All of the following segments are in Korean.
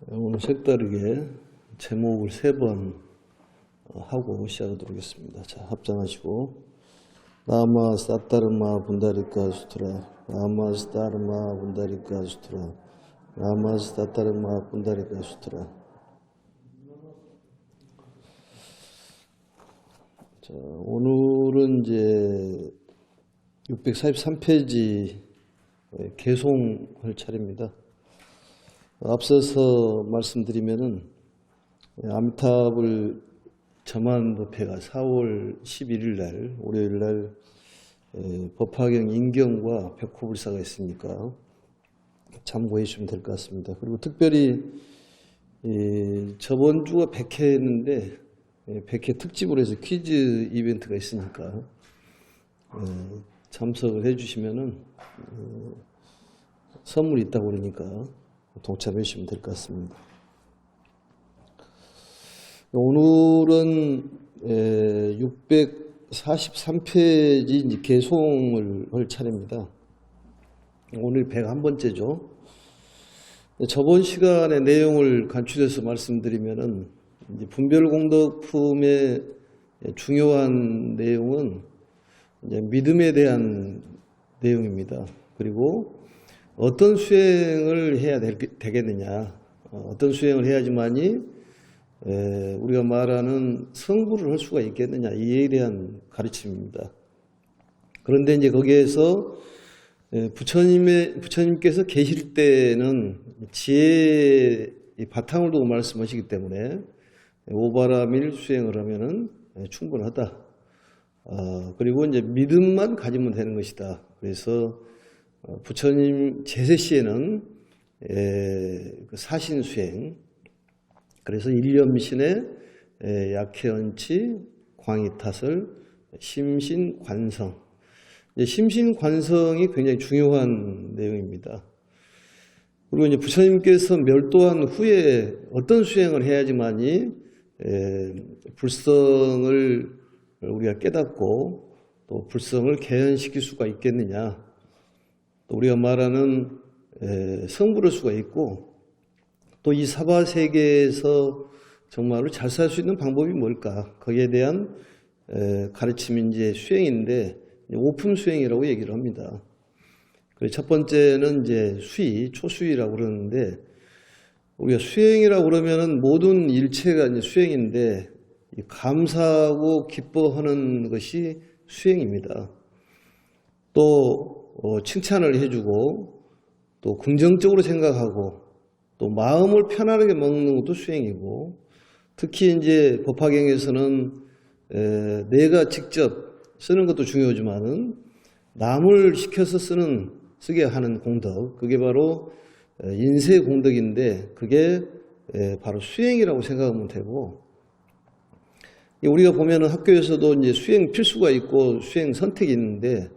오늘 색다르게 제목을 3번 하고 시작하도록 하겠습니다. 자, 합장하시고 나마 사타르마 분다리카 수트라 나마 스타르마 분다리카 수트라 나마 사타르마 분다리카 수트라. 자, 오늘은 이제 643페이지 개송할 차례입니다. 앞서서 말씀드리면은 아미타불 저만법회가 4월 11일 날 월요일 날 법화경 인경과 백호불사가 있으니까 참고해 주시면 될 것 같습니다. 그리고 특별히 저번 주가 100회였는데 100회 특집으로 해서 퀴즈 이벤트가 있으니까 참석을 해 주시면은 선물이 있다고 그러니까 동참해 주시면 될 것 같습니다. 오늘은 643페이지 개송을 할 차례입니다. 오늘 101번째죠. 저번 시간에 내용을 간추려서 말씀드리면은 분별공덕품의 중요한 내용은 이제 믿음에 대한 내용입니다. 그리고 어떤 수행을 해야 되겠느냐, 어떤 수행을 해야지만이 우리가 말하는 성불을 할 수가 있겠느냐, 이에 대한 가르침입니다. 그런데 이제 거기에서 부처님께서 계실 때는 지혜의 바탕을 두고 말씀하시기 때문에 오바라밀 수행을 하면은 충분하다. 그리고 이제 믿음만 가지면 되는 것이다. 그래서 부처님 제세 시에는 사신 수행, 그래서 일념신의 약해언치, 광이타설, 심신관성. 심신관성이 굉장히 중요한 내용입니다. 그리고 이제 부처님께서 멸도한 후에 어떤 수행을 해야지만이 불성을 우리가 깨닫고 또 불성을 개연시킬 수가 있겠느냐. 또 우리가 말하는 성불할 수가 있고 또 이 사바세계에서 정말로 잘 살 수 있는 방법이 뭘까? 거기에 대한 가르침이 이제 수행인데 오품 수행이라고 얘기를 합니다. 그래서 첫 번째는 이제 수의, 초수의라고 그러는데 우리가 수행이라고 그러면은 모든 일체가 이제 수행인데 감사하고 기뻐하는 것이 수행입니다. 또 칭찬을 해주고 또 긍정적으로 생각하고 또 마음을 편안하게 먹는 것도 수행이고 특히 이제 법화경에서는 내가 직접 쓰는 것도 중요하지만은 남을 시켜서 쓰게 하는 공덕, 그게 바로 인세 공덕인데 그게 바로 수행이라고 생각하면 되고 우리가 보면은 학교에서도 이제 수행 필수가 있고 수행 선택이 있는데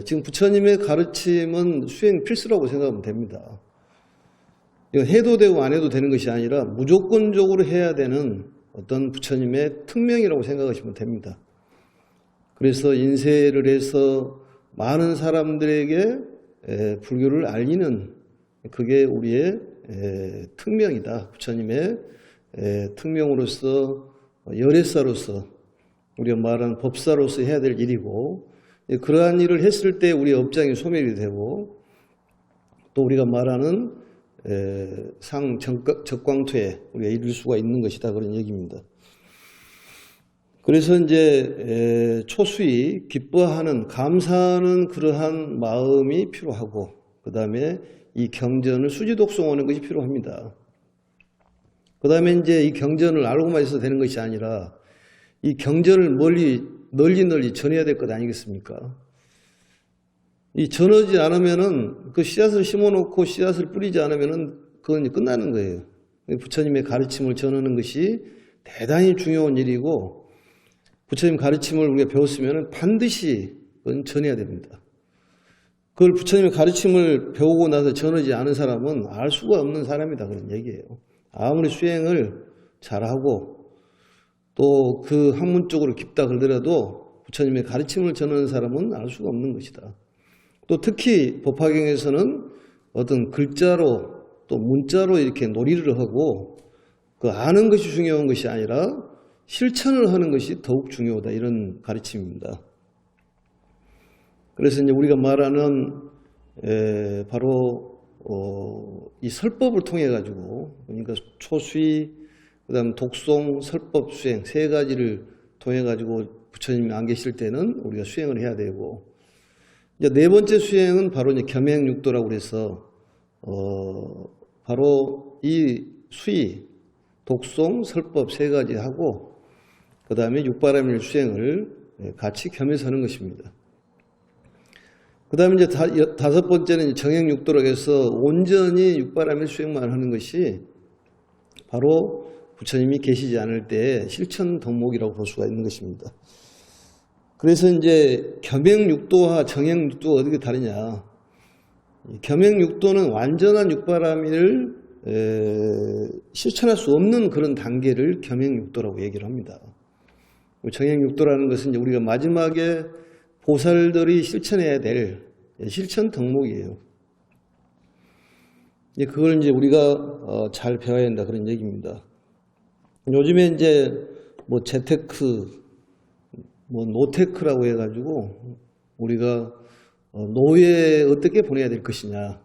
지금 부처님의 가르침은 수행 필수라고 생각하면 됩니다. 이거 해도 되고 안 해도 되는 것이 아니라 무조건적으로 해야 되는 어떤 부처님의 특명이라고 생각하시면 됩니다. 그래서 인쇄를 해서 많은 사람들에게 불교를 알리는 그게 우리의 특명이다. 부처님의 특명으로서 열애사로서 우리가 말하는 법사로서 해야 될 일이고 그러한 일을 했을 때 우리의 업장이 소멸이 되고 또 우리가 말하는 상적광퇴에 우리가 이룰 수가 있는 것이다. 그런 얘기입니다. 그래서 이제 초수의 기뻐하는 감사하는 그러한 마음이 필요하고 그 다음에 이 경전을 수지독송하는 것이 필요합니다. 그 다음에 이제 이 경전을 알고만 있어도 되는 것이 아니라 이 경전을 널리 전해야 될 것 아니겠습니까? 이 전하지 않으면은 그 씨앗을 심어놓고 씨앗을 뿌리지 않으면은 그건 끝나는 거예요. 부처님의 가르침을 전하는 것이 대단히 중요한 일이고 부처님 가르침을 우리가 배웠으면은 반드시 그건 전해야 됩니다. 그걸 부처님의 가르침을 배우고 나서 전하지 않은 사람은 알 수가 없는 사람이다. 그런 얘기예요. 아무리 수행을 잘하고 또 그 학문적으로 깊다 그러더라도 부처님의 가르침을 전하는 사람은 알 수가 없는 것이다. 또 특히 법화경에서는 어떤 글자로 또 문자로 이렇게 놀이를 하고 그 아는 것이 중요한 것이 아니라 실천을 하는 것이 더욱 중요하다, 이런 가르침입니다. 그래서 이제 우리가 말하는 바로 이 설법을 통해 가지고, 그러니까 초수의, 그다음 독송, 설법, 수행 세 가지를 통해 가지고 부처님이 안 계실 때는 우리가 수행을 해야 되고, 이제 네 번째 수행은 바로 이제 겸행육도라고 해서 바로 이 수의, 독송, 설법 세 가지 하고 그 다음에 육바라밀 수행을 같이 겸해서 하는 것입니다. 그 다음에 이제 다섯 번째는 정행육도라고 해서 온전히 육바라밀 수행만 하는 것이 바로 부처님이 계시지 않을 때 실천 덕목이라고 볼 수가 있는 것입니다. 그래서 이제 겸행육도와 정행육도가 어떻게 다르냐. 겸행육도는 완전한 육바라밀을 실천할 수 없는 그런 단계를 겸행육도라고 얘기를 합니다. 정행육도라는 것은 이제 우리가 마지막에 보살들이 실천해야 될 실천 덕목이에요. 그걸 이제 우리가 잘 배워야 한다, 그런 얘기입니다. 요즘에 이제 뭐 재테크, 뭐 노테크라고 해가지고 우리가 노후에 어떻게 보내야 될 것이냐,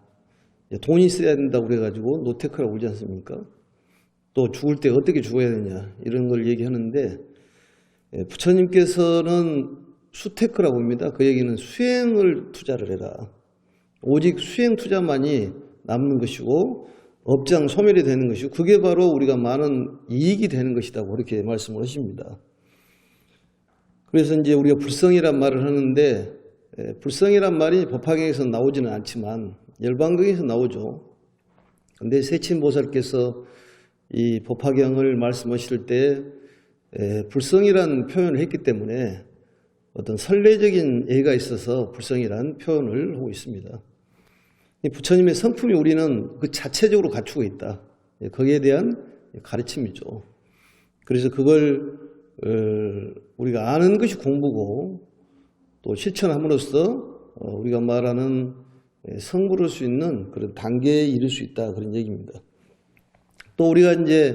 돈이 있어야 된다고 그래가지고 노테크라고 그러지 않습니까? 또 죽을 때 어떻게 죽어야 되냐, 이런 걸 얘기하는데 부처님께서는 수테크라고 합니다. 그 얘기는 수행을 투자를 해라. 오직 수행 투자만이 남는 것이고 업장 소멸이 되는 것이고 그게 바로 우리가 많은 이익이 되는 것이다, 그렇게 말씀을 하십니다. 그래서 이제 우리가 불성이란 말을 하는데 불성이란 말이 법화경에서 나오지는 않지만 열반경에서 나오죠. 근데 세친보살께서 이 법화경을 말씀하실 때 불성이라는 표현을 했기 때문에 어떤 선례적인 예가 있어서 불성이라는 표현을 하고 있습니다. 부처님의 성품이 우리는 그 자체적으로 갖추고 있다, 거기에 대한 가르침이죠. 그래서 그걸 우리가 아는 것이 공부고 또 실천함으로써 우리가 말하는 성불할 수 있는 그런 단계에 이를 수 있다, 그런 얘기입니다. 또 우리가 이제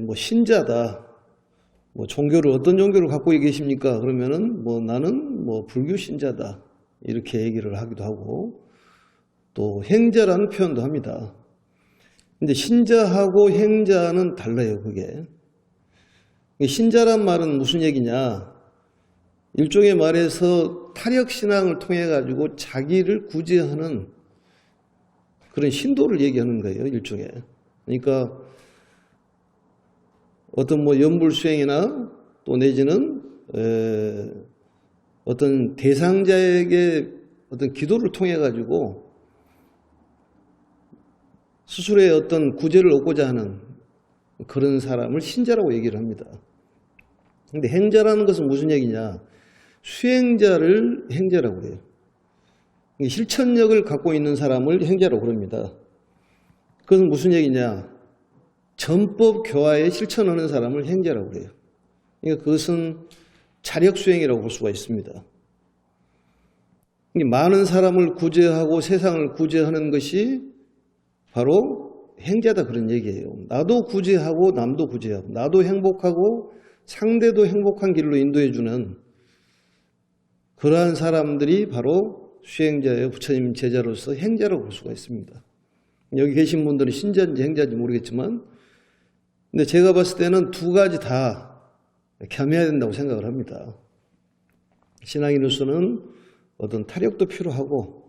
뭐 신자다, 뭐 종교를 어떤 종교를 갖고 계십니까? 그러면은 뭐 나는 뭐 불교 신자다, 이렇게 얘기를 하기도 하고 또 행자라는 표현도 합니다. 근데 신자하고 행자는 달라요, 그게. 신자란 말은 무슨 얘기냐? 일종의 말해서 타력신앙을 통해 가지고 자기를 구제하는 그런 신도를 얘기하는 거예요, 일종의. 그러니까 어떤 뭐 연불수행이나 또 내지는 어떤 대상자에게 어떤 기도를 통해 가지고 스스로의 어떤 구제를 얻고자 하는 그런 사람을 신자라고 얘기를 합니다. 근데 행자라는 것은 무슨 얘기냐? 수행자를 행자라고 그래요. 실천력을 갖고 있는 사람을 행자라고 그럽니다. 그것은 무슨 얘기냐? 전법 교화에 실천하는 사람을 행자라고 그래요. 그러니까 그것은 자력수행이라고 볼 수가 있습니다. 많은 사람을 구제하고 세상을 구제하는 것이 바로 행자다, 그런 얘기예요. 나도 구제하고 남도 구제하고 나도 행복하고 상대도 행복한 길로 인도해주는 그러한 사람들이 바로 수행자예요. 부처님 제자로서 행자라고 볼 수가 있습니다. 여기 계신 분들은 신자인지 행자인지 모르겠지만 근데 제가 봤을 때는 두 가지 다 겸해야 된다고 생각을 합니다. 신앙인으로서는 어떤 타력도 필요하고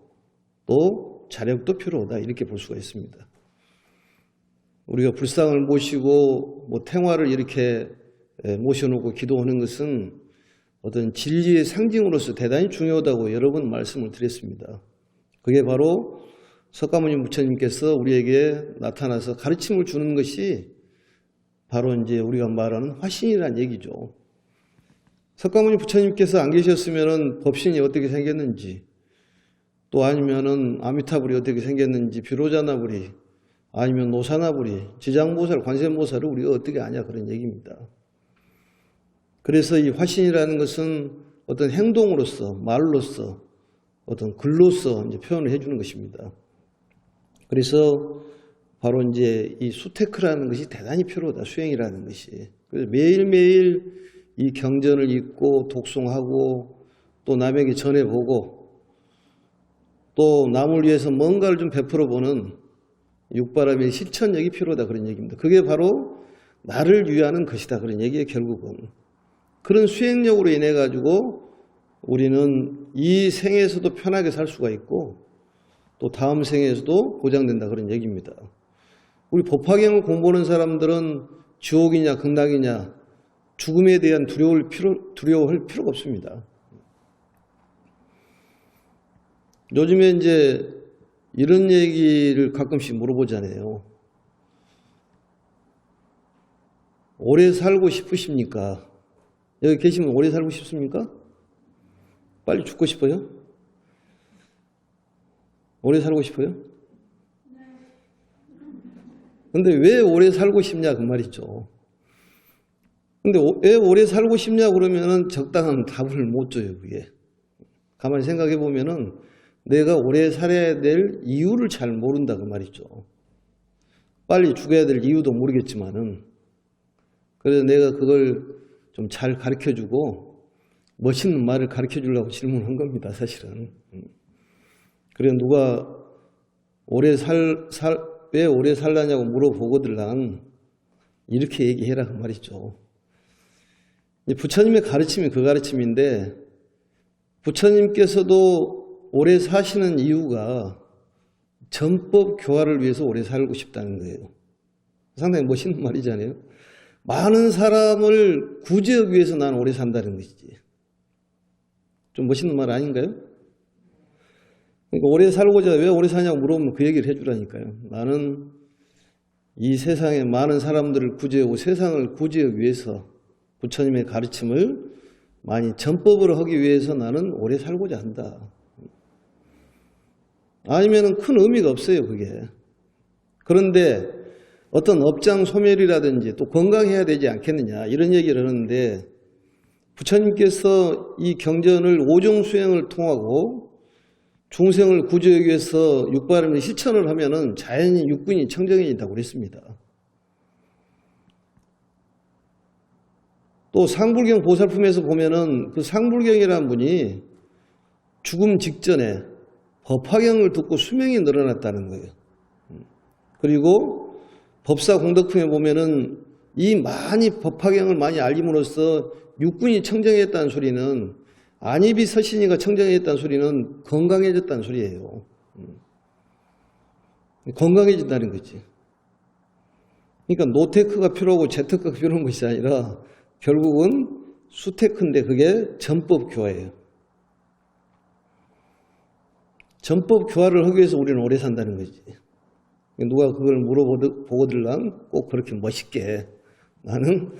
또 자력도 필요하다, 이렇게 볼 수가 있습니다. 우리가 불상을 모시고 뭐 탱화를 이렇게 모셔놓고 기도하는 것은 어떤 진리의 상징으로서 대단히 중요하다고 여러 번 말씀을 드렸습니다. 그게 바로 석가모니 부처님께서 우리에게 나타나서 가르침을 주는 것이 바로 이제 우리가 말하는 화신이라는 얘기죠. 석가모니 부처님께서 안 계셨으면은 법신이 어떻게 생겼는지, 또 아니면은 아미타불이 어떻게 생겼는지, 비로자나불이, 아니면 노사나불이, 지장보살, 관세음보살을 우리가 어떻게 아냐, 그런 얘기입니다. 그래서 이 화신이라는 것은 어떤 행동으로서, 말로서, 어떤 글로서 이제 표현을 해주는 것입니다. 그래서 바로 이제 이 수테크라는 것이 대단히 필요하다. 수행이라는 것이. 그래서 매일매일 이 경전을 읽고 독송하고 또 남에게 전해보고 또 남을 위해서 뭔가를 좀 베풀어보는 육바람의 실천력이 필요하다. 그런 얘기입니다. 그게 바로 나를 위하는 것이다. 그런 얘기예요. 결국은. 그런 수행력으로 인해 가지고 우리는 이 생에서도 편하게 살 수가 있고 또 다음 생에서도 보장된다. 그런 얘기입니다. 우리 법화경을 공부하는 사람들은 지옥이냐 극락이냐 죽음에 대한 두려워할 필요가 없습니다. 요즘에 이제 이런 얘기를 가끔씩 물어보잖아요. 오래 살고 싶으십니까? 여기 계시면 오래 살고 싶습니까? 빨리 죽고 싶어요? 오래 살고 싶어요? 근데 왜 오래 살고 싶냐 그 말이죠. 근데 왜 오래 살고 싶냐 그러면은 적당한 답을 못 줘요. 그게 가만히 생각해 보면은 내가 오래 살아야 될 이유를 잘 모른다 그 말이죠. 빨리 죽어야 될 이유도 모르겠지만은 그래서 내가 그걸 좀 잘 가르쳐 주고 멋있는 말을 가르쳐 주려고 질문한 겁니다. 사실은. 그래 누가 왜 오래 살라냐고 물어보거들랑 이렇게 얘기해라 그 말이죠. 부처님의 가르침이 그 가르침인데 부처님께서도 오래 사시는 이유가 전법 교화를 위해서 오래 살고 싶다는 거예요. 상당히 멋있는 말이잖아요. 많은 사람을 구제하기 위해서 나는 오래 산다는 것이지. 좀 멋있는 말 아닌가요? 그러니까 오래 살고자 왜 오래 사냐고 물어보면 그 얘기를 해주라니까요. 나는 이 세상에 많은 사람들을 구제하고 세상을 구제하기 위해서 부처님의 가르침을 많이 전법으로 하기 위해서 나는 오래 살고자 한다. 아니면 큰 의미가 없어요, 그게. 그런데 어떤 업장 소멸이라든지 또 건강해야 되지 않겠느냐 이런 얘기를 하는데 부처님께서 이 경전을 오종수행을 통하고 중생을 구제하기 위해서 육바람의 실천을 하면은 자연히 육군이 청정해진다고 그랬습니다. 또 상불경 보살품에서 보면은 그 상불경이라는 분이 죽음 직전에 법화경을 듣고 수명이 늘어났다는 거예요. 그리고 법사 공덕품에 보면은 이 많이 법화경을 많이 알림으로써 육군이 청정했다는 소리는 안입이 서신이가 청정했다는 소리는 건강해졌다는 소리예요. 건강해진다는 거지. 그러니까 노테크가 필요하고 재테크가 필요한 것이 아니라 결국은 수테크인데 그게 전법 교화예요. 전법 교화를 하기 위해서 우리는 오래 산다는 거지. 누가 그걸 물어보거들랑 꼭 그렇게 멋있게 나는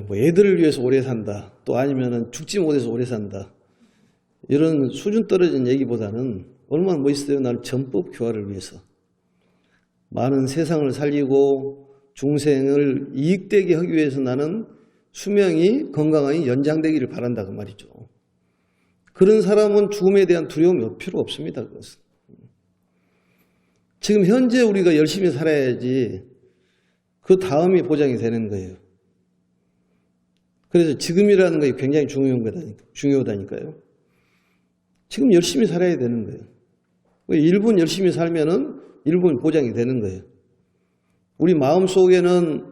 뭐 애들을 위해서 오래 산다. 또 아니면은 죽지 못해서 오래 산다. 이런 수준 떨어진 얘기보다는 얼마나 멋있어요. 나는 전법 교화를 위해서. 많은 세상을 살리고 중생을 이익되게 하기 위해서 나는 수명이 건강하게 연장되기를 바란다 그 말이죠. 그런 사람은 죽음에 대한 두려움이 필요 없습니다. 그것은. 지금 현재 우리가 열심히 살아야지 그 다음이 보장이 되는 거예요. 그래서 지금이라는 것이 굉장히 중요하다니까요. 지금 열심히 살아야 되는 거예요. 1분 열심히 살면은 1분 보장이 되는 거예요. 우리 마음속에는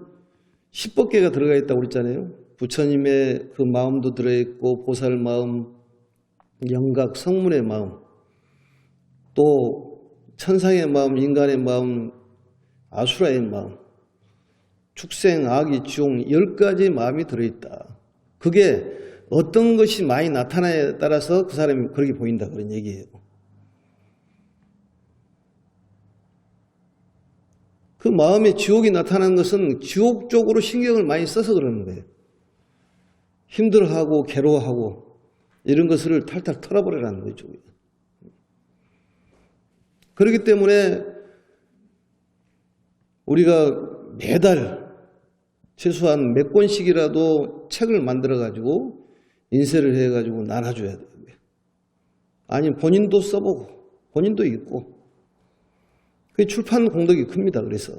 10법계가 들어가 있다고 그랬잖아요. 부처님의 그 마음도 들어있고 보살 마음, 영각, 성문의 마음, 또 천상의 마음, 인간의 마음, 아수라의 마음, 축생, 악이, 지옥 10가지 마음이 들어있다. 그게 어떤 것이 많이 나타나에 따라서 그 사람이 그렇게 보인다 그런 얘기예요. 그 마음에 지옥이 나타나는 것은 지옥 쪽으로 신경을 많이 써서 그러는 거예요. 힘들어하고 괴로워하고 이런 것을 탈탈 털어버리라는 거죠. 그렇기 때문에 우리가 매달 최소한 몇 권씩이라도 책을 만들어가지고 인쇄를 해가지고 나눠줘야 돼요. 아니 본인도 써보고 본인도 읽고 그 출판 공덕이 큽니다. 그래서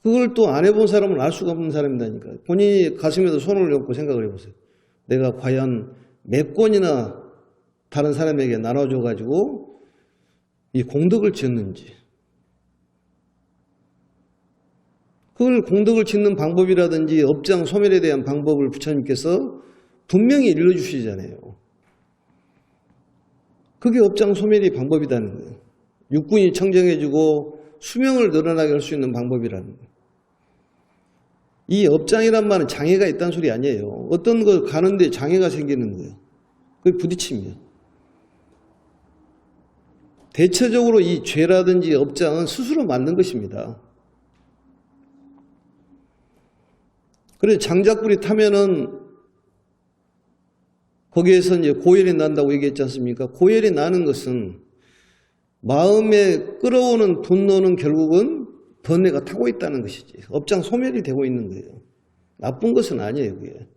그걸 또 안 해본 사람은 알 수가 없는 사람이다니까. 본인이 가슴에도 손을 얹고 생각을 해보세요. 내가 과연 몇 권이나 다른 사람에게 나눠줘가지고 이 공덕을 지었는지. 그걸 공덕을 짓는 방법이라든지 업장 소멸에 대한 방법을 부처님께서 분명히 일러주시잖아요. 그게 업장 소멸의 방법이라는 거예요. 육군이 청정해주고 수명을 늘어나게 할 수 있는 방법이라는 거예요. 이 업장이란 말은 장애가 있다는 소리 아니에요. 어떤 거 가는데 장애가 생기는 거예요. 그게 부딪히면. 대체적으로 이 죄라든지 업장은 스스로 만든 것입니다. 그래서 장작불이 타면은 거기에서 이제 고열이 난다고 얘기했지 않습니까? 고열이 나는 것은 마음에 끌어오는 분노는 결국은 번뇌가 타고 있다는 것이지. 업장 소멸이 되고 있는 거예요. 나쁜 것은 아니에요, 그게.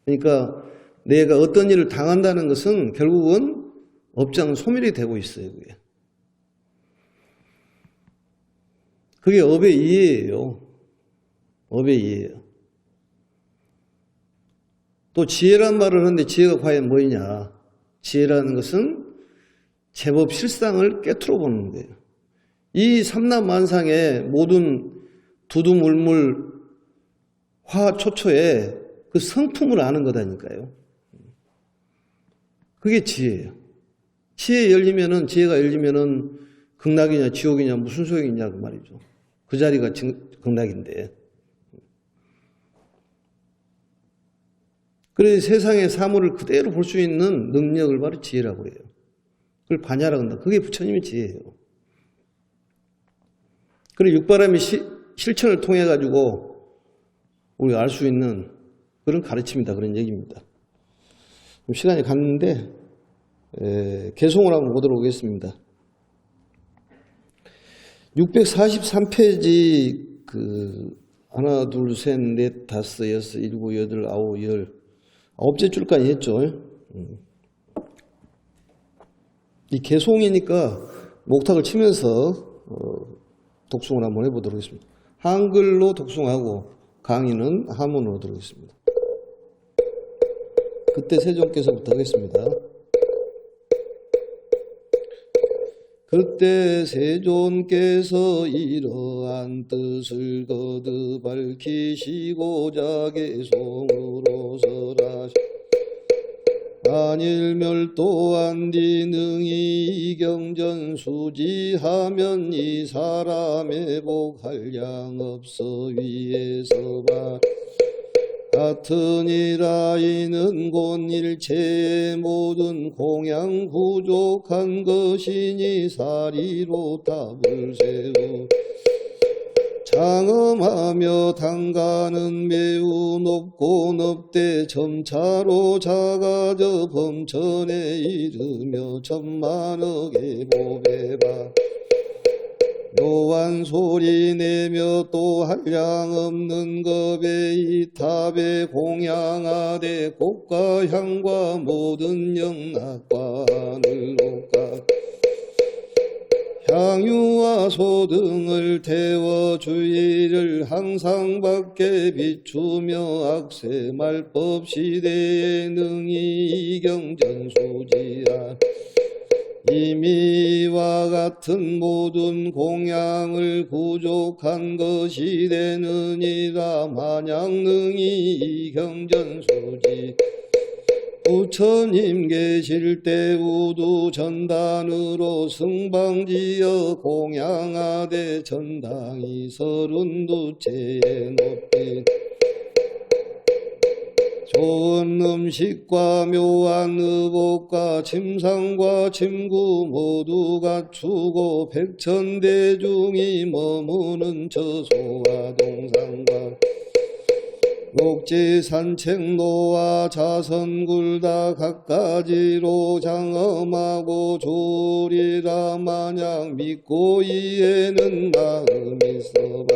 그러니까 내가 어떤 일을 당한다는 것은 결국은 업장 소멸이 되고 있어요, 그게. 그게 업의 이해예요. 업의 이해예요. 또 지혜란 말을 하는데 지혜가 과연 뭐냐? 지혜라는 것은 제법 실상을 깨트려 보는 거예요. 이 삼라만상의 모든 두두물물 화초초의 그 성품을 아는 거다니까요. 그게 지혜예요. 지혜가 열리면은 극락이냐 지옥이냐 무슨 소용이 있냐 그 말이죠. 그 자리가 극락인데. 그래서 세상의 사물을 그대로 볼 수 있는 능력을 바로 지혜라고 해요. 그걸 반야라고 한다. 그게 부처님의 지혜예요. 그리고 육바람의 실천을 통해 가지고 우리가 알 수 있는 그런 가르침이다. 그런 얘기입니다. 시간이 갔는데 개송을 한번 보도록 하겠습니다. 643페이지 하나, 둘, 셋, 넷, 다섯, 여섯, 일곱, 여덟, 아홉, 열 아홉째 줄까지 했죠. 이 개송이니까 목탁을 치면서 독송을 한번 해보도록 하겠습니다. 한글로 독송하고 강의는 한문으로 들어가겠습니다. 그때 세종께서부터 하겠습니다. 그때 세존께서 이러한 뜻을 거듭 밝히시고자 개송으로 설하시 만일 멸도한 뒤 능히 이경전 수지하면 이 사람의 복할 양 없어 위에서 말 같으니라. 이는 곧 일체의 모든 공양 부족한 것이니 사리로 답을 세우 장엄하며 단가는 매우 높고 넙대 점차로 작아져 범천에 이르며 천만억의 보배바 묘한 소리 내며 또 한량 없는 겁에 이 탑에 공양하되 꽃과 향과 모든 영락과 하늘로가 향유와 소등을 태워 주의를 항상 밖에 비추며 악세 말법 시대에 능히 이경전수지하 이미와 같은 모든 공양을 부족한 것이 되느니라. 마냥 능히 이경전수지 부처님 계실 때 우두 전단으로 승방지어 공양하되 전당이 32채에 높이 좋은 음식과 묘한 의복과 침상과 침구 모두 갖추고 백천대중이 머무는 저소와 동상과 녹지 산책로와 자선굴다 갖가지로 장엄하고 조리라. 마냥 믿고 이에는 마음이 서봐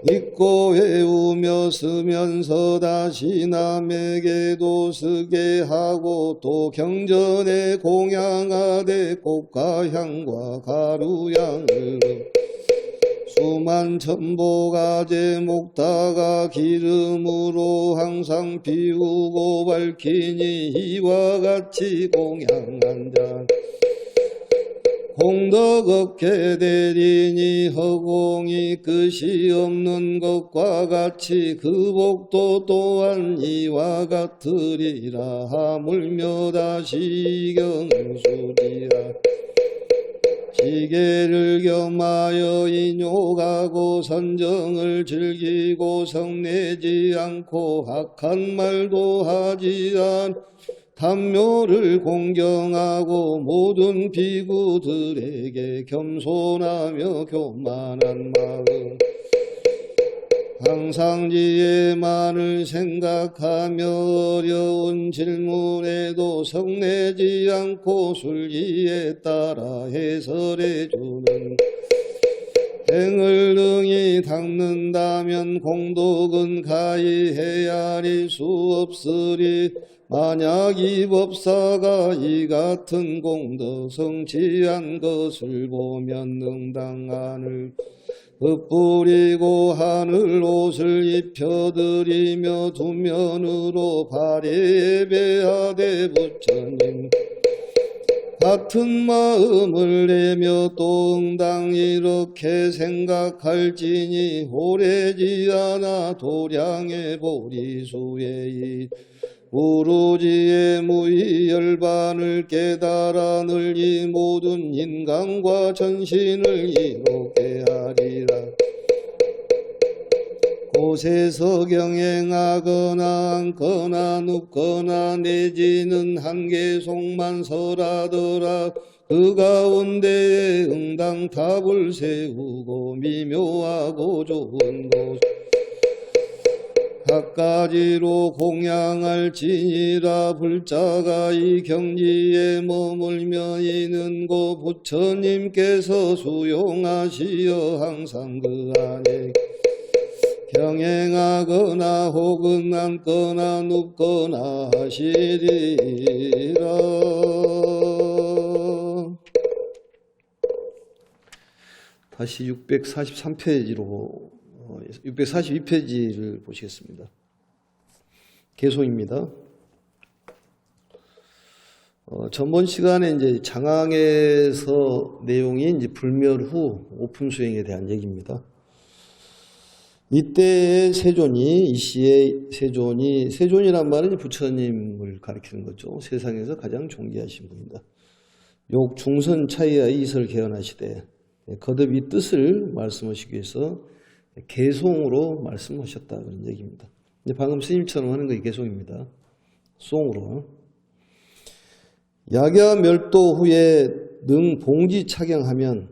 읽고 외우며 쓰면서 다시 남에게도 쓰게 하고 또 경전에 공양하되 꽃과 향과 가루향을 수만 천보가제 목다가 기름으로 항상 피우고 밝히니 이와 같이 공양한 자 공덕 얻게 되리니 허공이 끝이 없는 것과 같이 그 복도 또한 이와 같으리라. 하물며 다시 경수리라. 시계를 겸하여 인욕하고 선정을 즐기고 성내지 않고 악한 말도 하지 않 단묘를 공경하고 모든 비구들에게 겸손하며 교만한 마음 항상 지혜만을 생각하며 어려운 질문에도 성내지 않고 순리에 따라 해설해주는 행을 능히 닦는다면 공덕은 가히 헤아릴 수 없으리. 만약 이 법사가 이 같은 공덕 성취한 것을 보면 응당하늘 흩뿌리고 하늘 옷을 입혀드리며 두 면으로 발에 예배하되 부처님 같은 마음을 내며 또 응당 이렇게 생각할지니 오래지 않아 도량의 보리수에 우루지의 무의열반을 깨달아 늘이 모든 인간과 전신을 이롭게 하리라. 곳에서 경행하거나 앉거나 눕거나 내지는 한계속만 설하더라. 그 가운데에 응당탑을 세우고 미묘하고 좋은 곳 갖가지로 공양할지니라. 불자가 이 경지에 머물며 있는 곳 부처님께서 수용하시어 항상 그 안에 경행하거나 혹은 앉거나 눕거나 하시리라. 다시 643페이지로 642페이지를 보시겠습니다. 개송입니다. 전번 시간에 이제 장항에서 내용이 이제 불멸 후 오품 수행에 대한 얘기입니다. 이때의 세존이, 이 시의 세존이, 세존이란 말은 부처님을 가리키는 거죠. 세상에서 가장 존귀하신 분이다. 욕 중선 차이하의 이설 개헌하시되 거듭 이 뜻을 말씀하시기 위해서 개송으로 말씀하셨다 그런 얘기입니다. 방금 스님처럼 하는 게 개송입니다. 송으로. 약야 멸도 후에 능 봉지 착양하면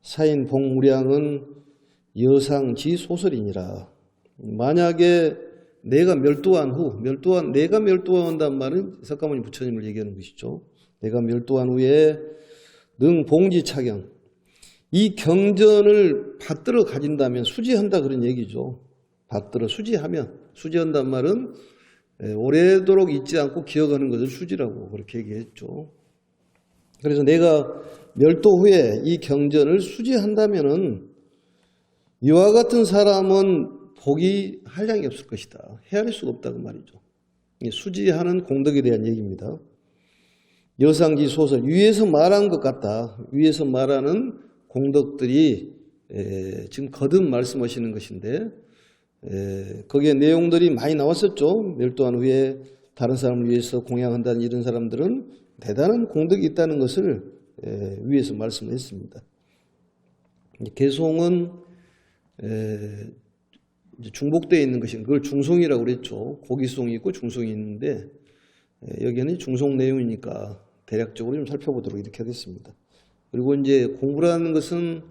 사인 복무량은 여상지 소설이니라. 만약에 내가 멸도한 후, 내가 멸도한다는 말은 석가모니 부처님을 얘기하는 것이죠. 내가 멸도한 후에 능 봉지 착양. 이 경전을 받들어 가진다면 수지한다 그런 얘기죠. 받들어 수지하면, 수지한다는 말은 오래도록 잊지 않고 기억하는 것을 수지라고 그렇게 얘기했죠. 그래서 내가 멸도 후에 이 경전을 수지한다면은 이와 같은 사람은 복이 한량이 없을 것이다. 헤아릴 수가 없다 그 말이죠. 수지하는 공덕에 대한 얘기입니다. 여상지 소설, 위에서 말한 것 같다. 위에서 말하는 공덕들이 지금 거듭 말씀하시는 것인데 거기에 내용들이 많이 나왔었죠. 멸도한 후에 다른 사람을 위해서 공양한다는 이런 사람들은 대단한 공덕이 있다는 것을 위에서 말씀을 했습니다. 개송은 중복되어 있는 것인 그걸 중송이라고 그랬죠. 고기송이 있고 중송이 있는데 여기는 중송 내용이니까 대략적으로 좀 살펴보도록 이렇게 하겠습니다. 그리고 이제 공부라는 것은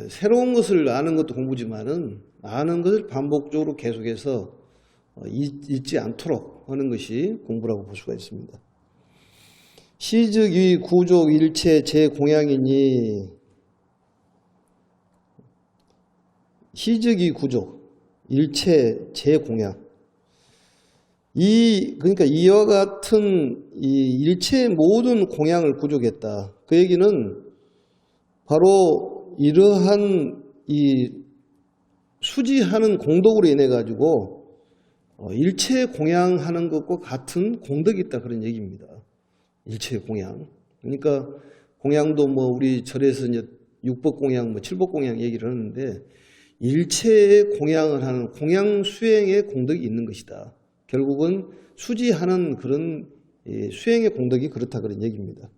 새로운 것을 아는 것도 공부지만은 아는 것을 반복적으로 계속해서 잊지 않도록 하는 것이 공부라고 볼 수가 있습니다. 시즉위 구족 일체 제 공양이니 희적이 구족, 일체 재공양. 그러니까 이와 같은 이 일체의 모든 공양을 구족했다. 그 얘기는 바로 이러한 이 수지하는 공덕으로 인해 가지고 일체 공양하는 것과 같은 공덕이 있다, 그런 얘기입니다. 일체 공양. 그러니까 공양도 뭐 우리 절에서 이제 육법 공양, 뭐 칠법 공양 얘기를 하는데 일체의 공양을 하는 공양 수행의 공덕이 있는 것이다. 결국은 수지하는 그런 수행의 공덕이 그렇다, 그런 얘기입니다.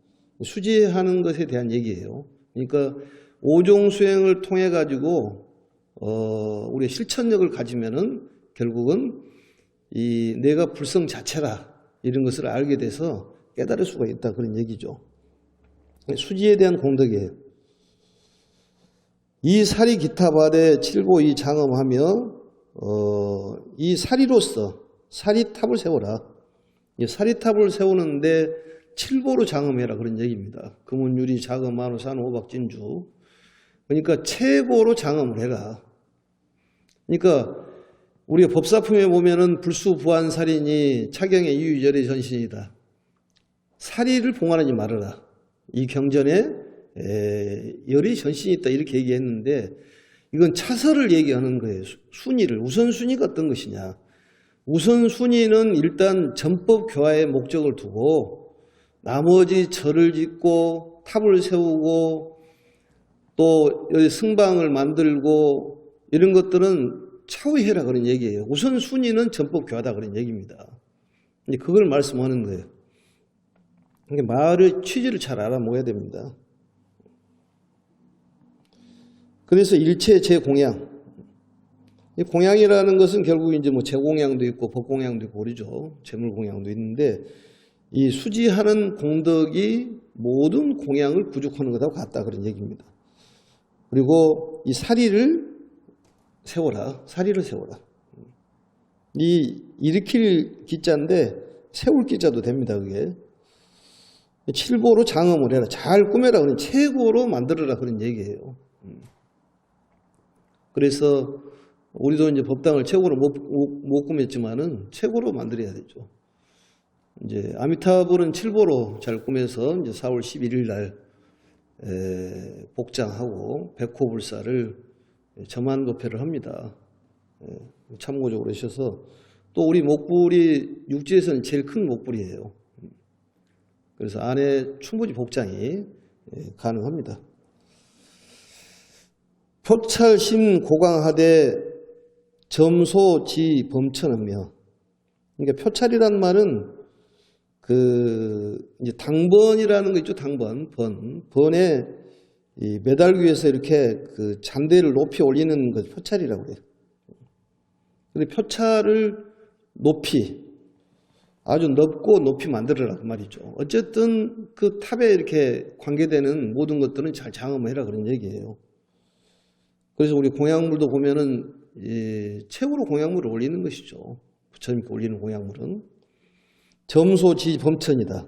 수지하는 것에 대한 얘기예요. 그러니까 오종 수행을 통해 가지고 우리의 실천력을 가지면은 결국은 이 내가 불성 자체라 이런 것을 알게 돼서 깨달을 수가 있다, 그런 얘기죠. 수지에 대한 공덕이에요. 이 사리 기타바대 칠보이 장엄하며 이 사리로서 사리탑을 세워라. 이 사리탑을 세우는데 칠보로 장엄해라, 그런 얘기입니다. 금은 유리 자금 만우 산호 호박 진주. 그러니까 최고로 장엄을 해라. 그러니까 우리가 법사품에 보면은 불수부한 살인이 차경의 이유절의 전신이다. 사리를 봉안하지 말아라. 이 경전에 열의 전신이 있다, 이렇게 얘기했는데 이건 차설을 얘기하는 거예요. 순위를. 우선순위가 어떤 것이냐. 우선순위는 일단 전법 교화의 목적을 두고 나머지 절을 짓고 탑을 세우고 또 여기 승방을 만들고 이런 것들은 차후해라, 그런 얘기예요. 우선순위는 전법 교화다, 그런 얘기입니다. 그걸 말씀하는 거예요. 그러니까 말의 취지를 잘 알아먹어야 됩니다. 그래서 일체 재공양. 이 공양이라는 것은 결국 이제 뭐 재공양도 있고 법공양도 있고 그러죠. 재물공양도 있는데 이 수지하는 공덕이 모든 공양을 구족하는 것하고 같다, 그런 얘기입니다. 그리고 이 사리를 세워라. 사리를 세워라. 이 일으킬 기자인데 세울 기자도 됩니다, 그게. 칠보로 장엄을 해라. 잘 꾸며라. 그런 최고로 만들어라, 그런 얘기예요. 그래서 우리도 이제 법당을 최고로 못 꾸몄지만은 최고로 만들어야 되죠. 이제 아미타불은 칠보로 잘 꾸며서 이제 4월 11일 날 복장하고 백호불사를 점안법회를 합니다. 참고적으로 하셔서 또 우리 목불이 육지에서는 제일 큰 목불이에요. 그래서 안에 충분히 복장이 가능합니다. 표찰심 고강하되 점소지 범천하며. 그러니까 표찰이란 말은 이제 당번이라는 거 있죠. 당번, 번에 이 매달기 위해서 이렇게 그 잔대를 높이 올리는 것 표찰이라고 해요. 근데 표찰을 높이, 아주 넓고 높이 만들어라, 그 말이죠. 어쨌든 그 탑에 이렇게 관계되는 모든 것들은 잘 장엄해라, 그런 얘기예요. 그래서 우리 공양물도 보면은 최고로 공양물을 올리는 것이죠. 부처님께 올리는 공양물은 점소지 범천이다.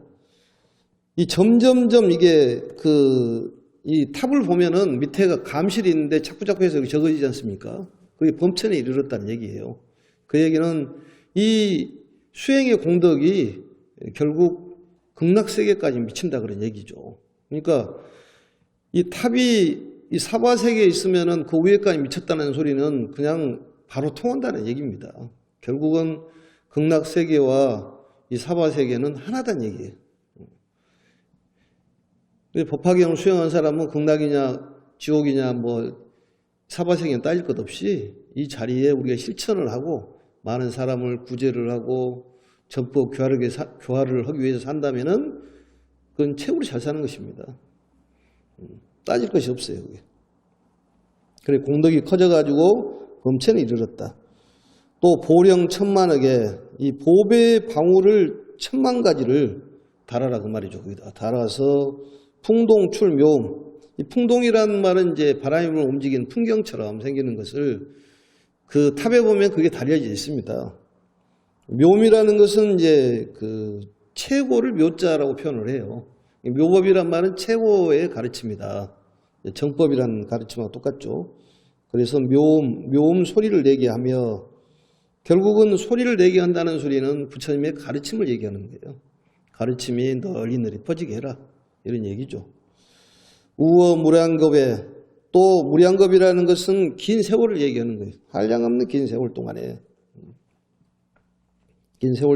이 점점점 이게 이 탑을 보면은 밑에가 감실이 있는데 자꾸 해서 적어지지 않습니까? 그게 범천에 이르렀다는 얘기예요. 그 얘기는 이 수행의 공덕이 결국 극락세계까지 미친다, 그런 얘기죠. 그러니까 이 탑이 이 사바세계에 있으면은 그 위에까지 미쳤다는 소리는 그냥 바로 통한다는 얘기입니다. 결국은 극락세계와 이 사바세계는 하나다는 얘기예요. 법화경을 수행한 사람은 극락이냐 지옥이냐 뭐 사바세계는 따질 것 없이 이 자리에 우리가 실천을 하고 많은 사람을 구제를 하고 전법 교화를 하기 위해서 산다면은 그건 최고로 잘 사는 것입니다. 따질 것이 없어요, 그게. 그래, 공덕이 커져가지고 범천에 이르렀다. 또 보령 천만억에 이 보배 방울을 10,000,000가지를 달아라, 그 말이죠. 거기다 달아서 풍동출 묘음. 이 풍동이라는 말은 이제 바람이 움직이는 풍경처럼 생기는 것을 그 탑에 보면 그게 달려져 있습니다. 묘음이라는 것은 이제 그 최고를 묘자라고 표현을 해요. 묘법이란 말은 최고의 가르침이다. 정법이라는 가르침하고 똑같죠. 그래서 묘음 소리를 내게 하며, 결국은 소리를 내게 한다는 소리는 부처님의 가르침을 얘기하는 거예요. 가르침이 널리 퍼지게 해라, 이런 얘기죠. 우어 무량겁에, 또 무량겁이라는 것은 긴 세월을 얘기하는 거예요. 한량없는 긴 세월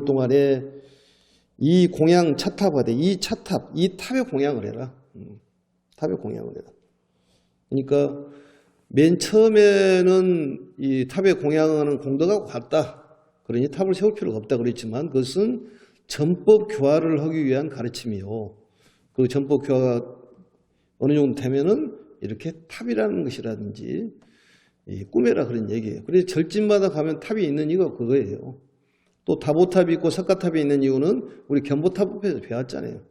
동안에 이 공양 차탑하되, 이 차탑, 이 탑에 공양을 해라. 탑에 공양을 해라. 그러니까 맨 처음에는 이 탑에 공양하는 공덕하고 같다. 그러니 탑을 세울 필요가 없다 그랬지만, 그것은 전법 교화를 하기 위한 가르침이요. 그 전법 교화가 어느 정도 되면은 이렇게 탑이라는 것이라든지 꿈에라 그런 얘기예요. 그래서 절집마다 가면 탑이 있는 이유가 그거예요. 또 다보탑이 있고 석가탑이 있는 이유는 우리 견보탑에서 배웠잖아요.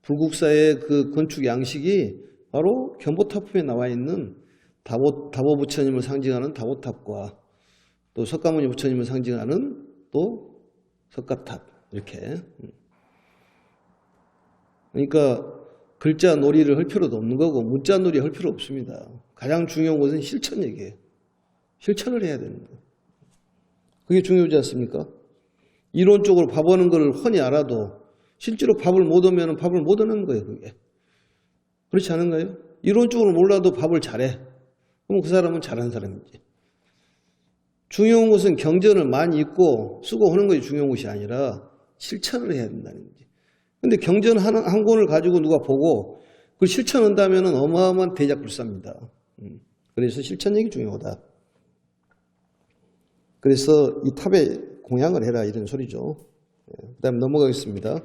불국사의 그 건축 양식이 바로 견보탑에 나와 있는 다보 부처님을 상징하는 다보탑과 또 석가모니 부처님을 상징하는 또 석가탑, 이렇게. 그러니까 글자 놀이를 할 필요도 없는 거고 문자 놀이 할 필요 없습니다. 가장 중요한 것은 실천 얘기예요. 실천을 해야 되는 거예요. 그게 중요하지 않습니까? 이론적으로 밥 하는 걸 훤히 알아도 실제로 밥을 못 하면 밥을 못 하는 거예요, 그게. 그렇지 않은가요? 이론적으로 몰라도 밥을 잘해. 그럼 그 사람은 잘하는 사람이지. 중요한 것은 경전을 많이 읽고 쓰고 하는 것이 중요한 것이 아니라 실천을 해야 된다는 거지. 근데 경전 한 권을 가지고 누가 보고 그걸 실천한다면 어마어마한 대작불사입니다. 그래서 실천력이 중요하다. 그래서 이 탑에 공양을 해라, 이런 소리죠. 그 다음 넘어가겠습니다.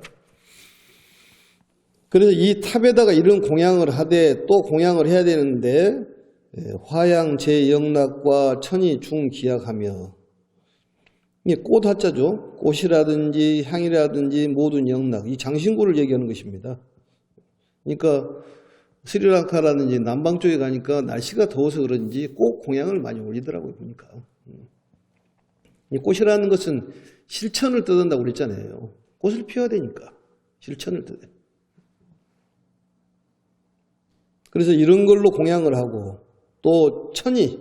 그래서 이 탑에다가 이런 공양을 하되 또 공양을 해야 되는데, 화양 제영락과 천이 중기약하며, 이게 꽃 하자죠. 꽃이라든지 향이라든지 모든 영락, 이 장신구를 얘기하는 것입니다. 그러니까 스리랑카라든지 남방 쪽에 가니까 날씨가 더워서 그런지 꽃 공양을 많이 올리더라고요, 보니까. 이 꽃이라는 것은 실천을 떠든다고 그랬잖아요. 꽃을 피워야 되니까 실천을 떠요. 그래서 이런 걸로 공양을 하고, 또 천이,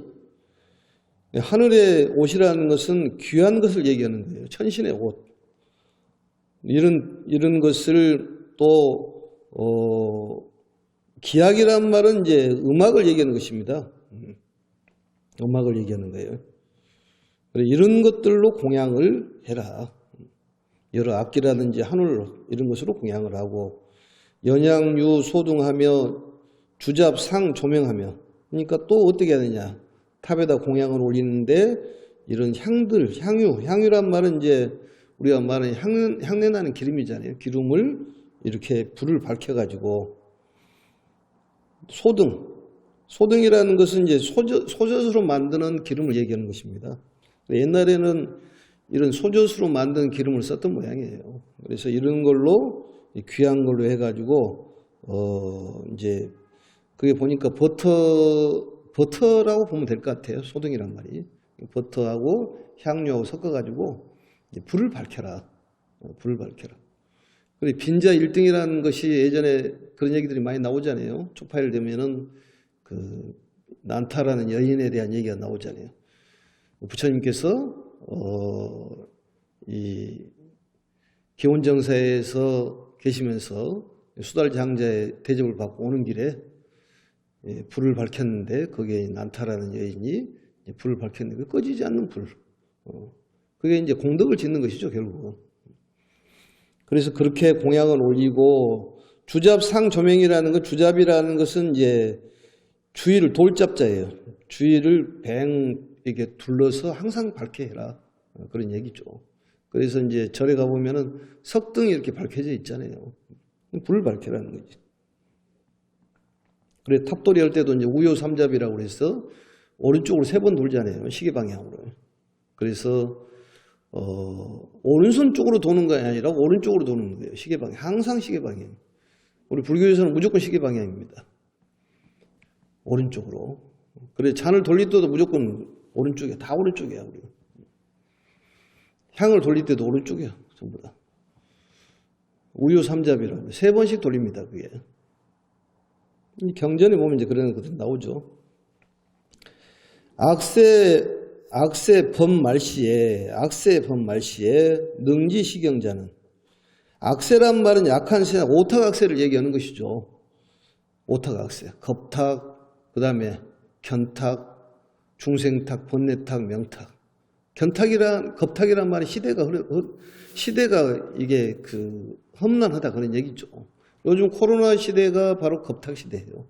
하늘의 옷이라는 것은 귀한 것을 얘기하는 거예요. 천신의 옷. 이런 것을 또, 기약이란 말은 이제 음악을 얘기하는 것입니다. 음악을 얘기하는 거예요. 이런 것들로 공양을 해라. 여러 악기라든지 하늘, 이런 것으로 공양을 하고, 연양유 소등하며 주잡 상 조명하며, 그러니까 또 어떻게 해야 되냐. 탑에다 공양을 올리는데 이런 향들, 향유란 말은 이제 우리가 말하는 향내 나는 기름이잖아요. 기름을 이렇게 불을 밝혀가지고, 소등이라는 것은 이제 소젖으로 만드는 기름을 얘기하는 것입니다. 옛날에는 이런 소젖으로 만든 기름을 썼던 모양이에요. 그래서 이런 걸로 귀한 걸로 해가지고 이제 그게 보니까 버터라고 보면 될 것 같아요. 소등이란 말이. 버터하고 향료하고 섞어가지고 불을 밝혀라. 불을 밝혀라. 그리고 빈자 1등이라는 것이 예전에 그런 얘기들이 많이 나오잖아요. 초파일 되면은 그 난타라는 여인에 대한 얘기가 나오잖아요. 부처님께서 이 기원정사에서 계시면서 수달장자의 대접을 받고 오는 길에 불을 밝혔는데, 거기에 난타라는 여인이 불을 밝혔는데 꺼지지 않는 불. 그게 이제 공덕을 짓는 것이죠, 결국은. 그래서 그렇게 공양을 올리고, 주잡상 조명이라는 것, 주잡이라는 것은 이제 주위를 돌잡자예요. 주위를 이렇게 둘러서 항상 밝게 해라. 그런 얘기죠. 그래서 이제 절에 가보면은 석등이 이렇게 밝혀져 있잖아요. 불을 밝혀라는 거지. 그래, 탑돌이 할 때도 이제 우효삼잡이라고 그래서 오른쪽으로 3번 돌잖아요. 시계 방향으로. 그래서, 오른손 쪽으로 도는 게 아니라 오른쪽으로 도는 거예요. 시계 방향. 항상 시계 방향. 우리 불교에서는 무조건 시계 방향입니다. 오른쪽으로. 그래, 잔을 돌릴 때도 무조건 오른쪽이야. 다 오른쪽이야, 우리. 향을 돌릴 때도 오른쪽이야, 전부 다. 우효삼잡이라고 3번씩 돌립니다, 그게. 이 경전에 보면 이제 그런 것들이 나오죠. 악세 범말시에 능지시경자는, 악세란 말은 약한 세, 오탁악세를 얘기하는 것이죠. 오탁악세, 겁탁, 그 다음에 견탁, 중생탁, 번뇌탁, 명탁. 겁탁이란 말은 시대가 이게 험난하다 그런 얘기죠. 요즘 코로나 시대가 바로 겁탁 시대예요.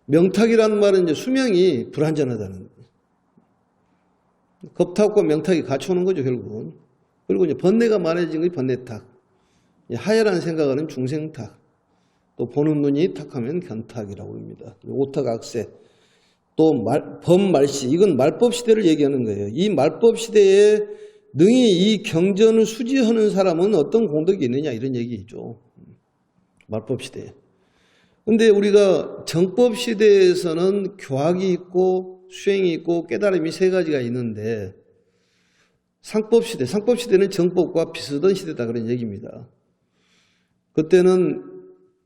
명탁이라는 말은 이제 수명이 불안전하다는 거예요. 겁탁과 명탁이 같이 오는 거죠, 결국은. 그리고 이제 번뇌가 많아진 것이 번뇌탁. 하야라는 생각하는 중생탁. 또 보는 눈이 탁하면 견탁이라고 합니다. 오탁악세. 또 범말시. 이건 말법 시대를 얘기하는 거예요. 이 말법 시대에 능히 이 경전을 수지하는 사람은 어떤 공덕이 있느냐 이런 얘기죠. 말법 시대에. 근데 우리가 정법 시대에서는 교학이 있고 수행이 있고 깨달음이 세 가지가 있는데 상법 시대는 정법과 비슷한 시대다 그런 얘기입니다. 그때는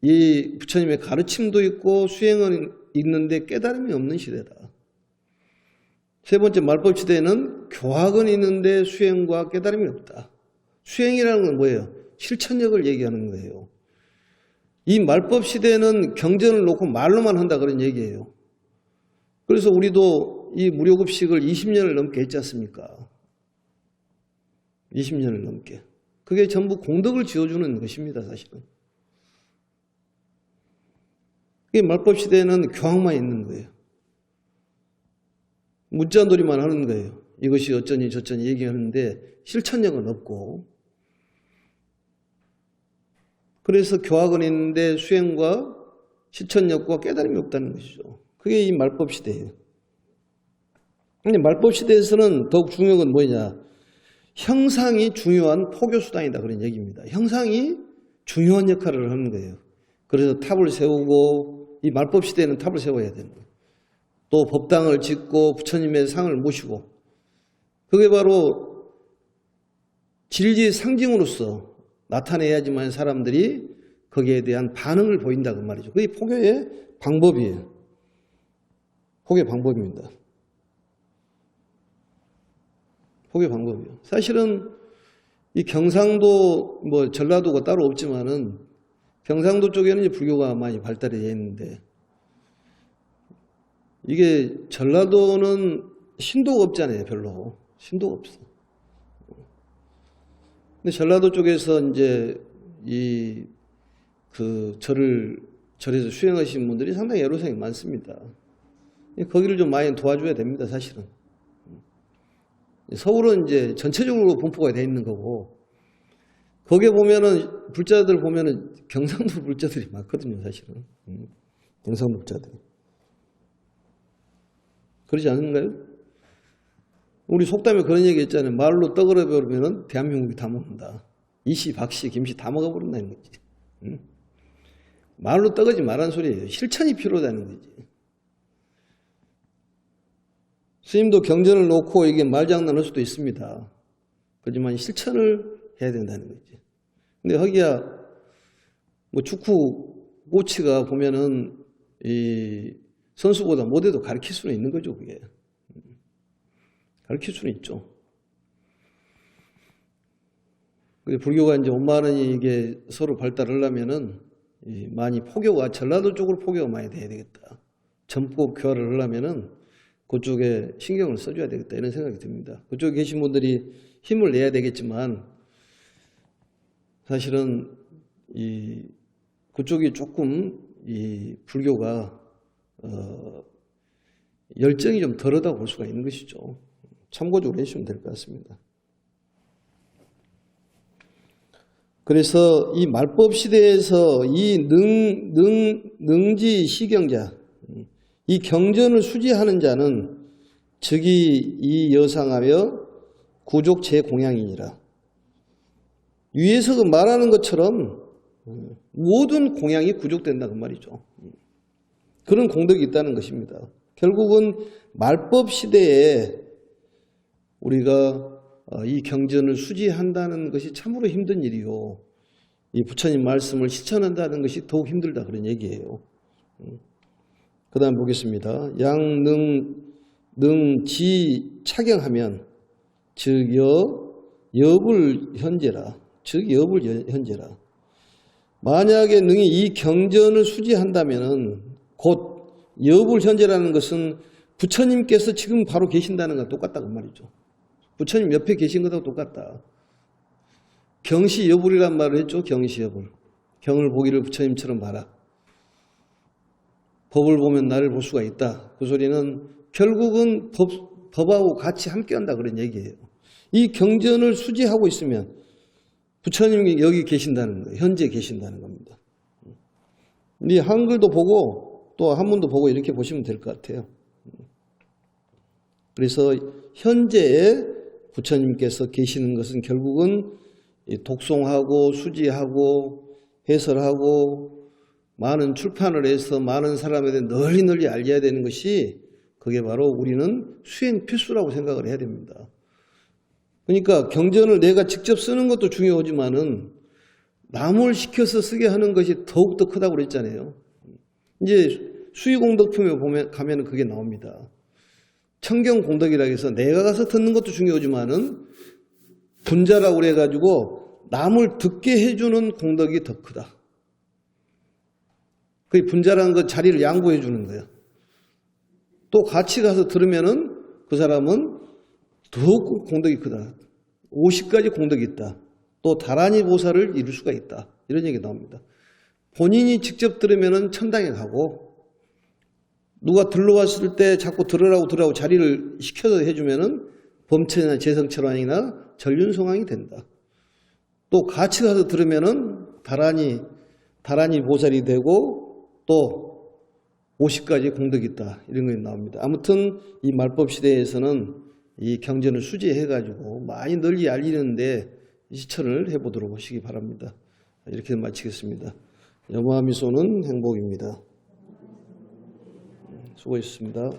이 부처님의 가르침도 있고 수행은 있는데 깨달음이 없는 시대다. 세 번째 말법 시대에는 교학은 있는데 수행과 깨달음이 없다. 수행이라는 건 뭐예요? 실천력을 얘기하는 거예요. 이 말법 시대는 경전을 놓고 말로만 한다 그런 얘기예요. 그래서 우리도 이 무료급식을 20년을 넘게 했지 않습니까? 20년을 넘게. 그게 전부 공덕을 지어주는 것입니다, 사실은. 이 말법 시대에는 교학만 있는 거예요. 문자놀이만 하는 거예요. 이것이 어쩌니 저쩌니 얘기하는데 실천력은 없고, 그래서 교학은 있는데 수행과 실천력과 깨달음이 없다는 것이죠. 그게 이 말법 시대예요. 근데 말법 시대에서는 더욱 중요한 건 뭐냐? 형상이 중요한 포교수단이다 그런 얘기입니다. 형상이 중요한 역할을 하는 거예요. 그래서 탑을 세우고, 이 말법 시대에는 탑을 세워야 되는 거예요. 또 법당을 짓고 부처님의 상을 모시고, 그게 바로 진리의 상징으로서 나타내야지만 사람들이 거기에 대한 반응을 보인다 그 말이죠. 그게 포교의 방법이에요. 포교의 방법입니다. 포교의 방법이요. 사실은 이 경상도 전라도가 따로 없지만은 경상도 쪽에는 이제 불교가 많이 발달이 되어 있는데, 이게 전라도는 신도가 없잖아요. 별로 신도가 없어. 근데 전라도 쪽에서 이제 절에서 수행하신 분들이 상당히 애로사항이 많습니다. 거기를 좀 많이 도와줘야 됩니다, 사실은. 서울은 이제 전체적으로 분포가 되어 있는 거고, 거기에 보면은, 불자들 보면은 경상도 불자들이 많거든요, 사실은. 경상도 불자들이. 그러지 않은가요? 우리 속담에 그런 얘기 있잖아요. 말로 떡을 해버리면 대한민국이 다 먹는다. 이씨, 박씨, 김씨 다 먹어버린다는 거지. 말로 떡하지 말라는 소리예요. 실천이 필요하다는 거지. 스님도 경전을 놓고 이게 말장난할 수도 있습니다. 그렇지만 실천을 해야 된다는 거지. 근데 거기야 축구 코치가 보면은 이 선수보다 못해도 가르칠 수는 있는 거죠, 그게. 가르칠 수는 있죠. 불교가 이제 원만히 이게 서로 발달하려면은 많이 포교가, 전라도 쪽으로 포교가 많이 돼야 되겠다. 전법 교화를 하려면은 그쪽에 신경을 써줘야 되겠다. 이런 생각이 듭니다. 그쪽에 계신 분들이 힘을 내야 되겠지만, 사실은 그쪽이 조금 불교가 열정이 좀 덜하다고 볼 수가 있는 것이죠. 참고적으로 해주시면 될 것 같습니다. 그래서 이 말법 시대에서 이 능지 시경자, 이 경전을 수지하는 자는 즉이 이 여상하며 구족 제공양이니라. 위에서 그 말하는 것처럼 모든 공양이 구족된다 그 말이죠. 그런 공덕이 있다는 것입니다. 결국은 말법 시대에 우리가 이 경전을 수지한다는 것이 참으로 힘든 일이요. 이 부처님 말씀을 실천한다는 것이 더욱 힘들다 그런 얘기예요. 그 다음 보겠습니다. 양능 능지 착영하면 즉 여불 현재라. 즉 여불 현재라. 만약에 능히 이 경전을 수지한다면은 곧 여불 현재라는 것은 부처님께서 지금 바로 계신다는 건 똑같다고 말이죠. 부처님 옆에 계신 것하고 똑같다. 경시 여불이란 말을 했죠. 경시 여불. 경을 보기를 부처님처럼 봐라. 법을 보면 나를 볼 수가 있다. 그 소리는 결국은 법하고 같이 함께한다 그런 얘기예요. 이 경전을 수지하고 있으면 부처님이 여기 계신다는 거예요. 현재 계신다는 겁니다. 이 한글도 보고 또 한문도 보고 이렇게 보시면 될 것 같아요. 그래서 현재에 부처님께서 계시는 것은 결국은 독송하고 수지하고 해설하고 많은 출판을 해서 많은 사람에게 널리 알려야 되는 것이 그게 바로 우리는 수행 필수라고 생각을 해야 됩니다. 그러니까 경전을 내가 직접 쓰는 것도 중요하지만은 남을 시켜서 쓰게 하는 것이 더욱더 크다고 그랬잖아요. 이제 수의공덕품에 가면 그게 나옵니다. 청경공덕이라고 해서 내가 가서 듣는 것도 중요하지만은 분자라고 그래가지고 남을 듣게 해주는 공덕이 더 크다. 그 분자라는 것 자리를 양보해 주는 거야. 또 같이 가서 들으면은 그 사람은 더욱 공덕이 크다. 50가지 공덕이 있다. 또 다란이 보살을 이룰 수가 있다. 이런 얘기 나옵니다. 본인이 직접 들으면은 천당에 가고 누가 들러왔을 때 자꾸 들으라고 자리를 시켜서 해주면은 범체나 재성철환이나 전륜성황이 된다. 또 같이 가서 들으면은 다란이 보살이 되고 또 50가지 공덕이 있다. 이런 게 나옵니다. 아무튼 이 말법 시대에서는 이 경전을 수지해가지고 많이 널리 알리는데 실천을 해보도록 하시기 바랍니다. 이렇게 마치겠습니다. 염화미소는 행복입니다. 수고하셨습니다.